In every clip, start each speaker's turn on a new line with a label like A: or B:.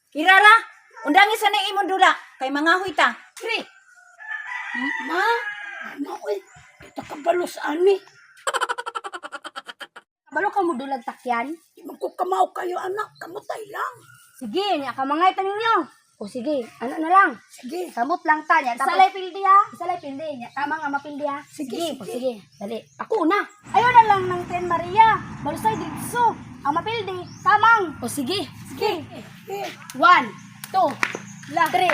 A: Kirara, undangi sa na imong dula kay mangahoy ta. Kri.
B: Ma, ano eh, kita kabalos ani.
C: Balo ka mo dulag takyan?
B: Di man ko kamaw kayo anak, kamutay lang.
C: Sige, nya ka mangay ta ninyo. O sige, ano na lang.
B: Sige,
C: Samot lang ta nya. Isalay pildi ha. Isalay pildi nya. Tama nga mapildi ha.
B: Sige,
C: O,
B: sige.
C: sige. Dali. Ako una. Ayaw na lang ng Ten Maria. Balusay dito. Ang mapildi. Tamang. O sige. Sige. 1, 2, 3,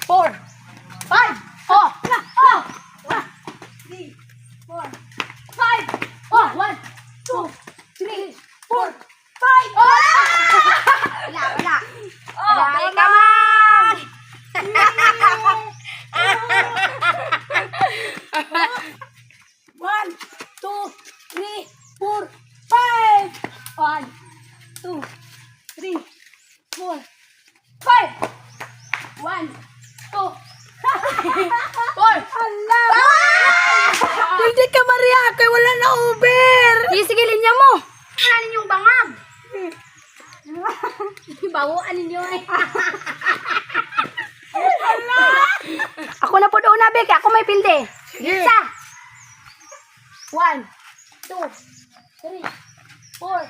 C: 4, 5. Oh! Na! Oh! 1, 3, 4, 5. Oh! 1, 2, 3, 4, 5. Oh! Wala, wala.
A: Oh,
C: Wala,
A: kay
C: come on!
B: 1, 2, 3, 4,
C: 1, 2, 3, 4, 5. 1, 2, 4.
B: Hala! Hindi ka Maria, kay wala na Uber.
C: Sige, linya mo. Wala ninyong bangag. Bawaan ninyo eh. Ako na po doon na, Bek. Ako may pilde. Isa. 1, 2, 3, 4,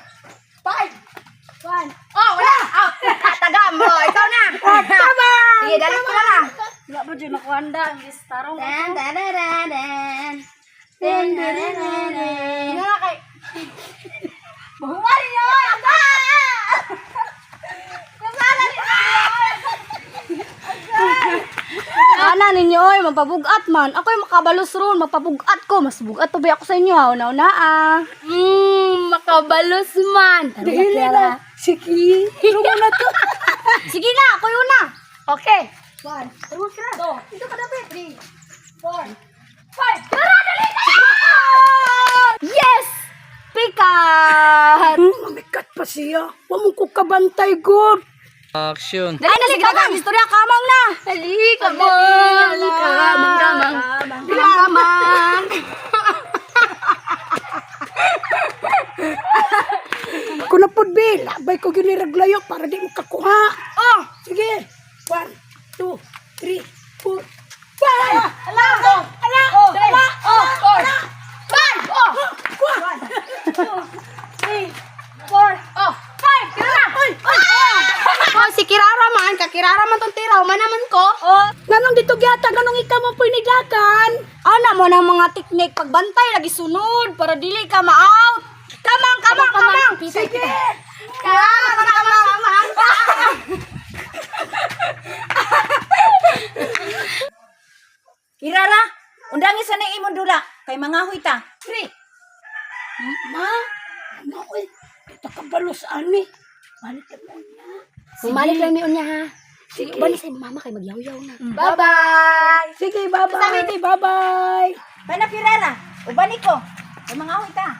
C: 5. 1. Oh, wala. Out. Tagam mo. Ikaw na.
B: Tama!
C: Sige, dali ko na lang.
A: Wala ba dyan ako handa ang istarong
C: Dan, dan, dan, dan, dan. Dan, dan, dan, dan, dan. Nga na kay... Buhuan niyo! Aga! Kasala niyo! Ana ninyo oy, magpabugat man. Ako'y makabalos ron, magpabugat ko. Mas bugat pa ba ako sa inyo, ha? Una-una ah. Makabalos man.
B: Dili na. Sige, pero mo na to.
C: Sige na, ako yun na. Okay. 1, 2, 3. Dito ka dapat. 3, 4, 5. Tara, dali na! Yes! Pikat!
B: Mamikat pa siya. Wa mo ko kabantay, God.
D: Action.
C: Dali na, sige na. Istorya kamang na. Dali, kamang. Kamang, kamang. Kamang.
B: Ako na po, Bill. Labay ko giniraglayo para di mo kakuha.
C: Oh!
B: Sige. 1, 2, 3, 4, 5.
C: Ala! Ala! Ala! Oh! 5! Oh! 1, 2, 3, 4, oh! 5! Kira na! Oh, si Kirara man. Kakirara man tong tiraw. Manaman ko. Oh!
B: Nanong dito gyata, ganong ikaw mo pinigakan.
C: Ana mo ng mga teknik pagbantay lagi sunod para dili ka ma-out. Kamang, kamang, kamang.
B: Sige.
C: Kamang, kamang, kamang.
A: Kirara, undangi sa na imong dula kay mangahoy ta. Kri.
B: Ma, ano eh, kita kabalos ani. Balik ka mo niya.
C: Bumalik lang niyo niya ha.
B: Sige.
C: Balik sa mama kay magyaw-yaw na.
B: Bye-bye. Sige, bye-bye. Bye-bye.
A: Kay na Kirara, ubani ko. Kay mangahoy ta.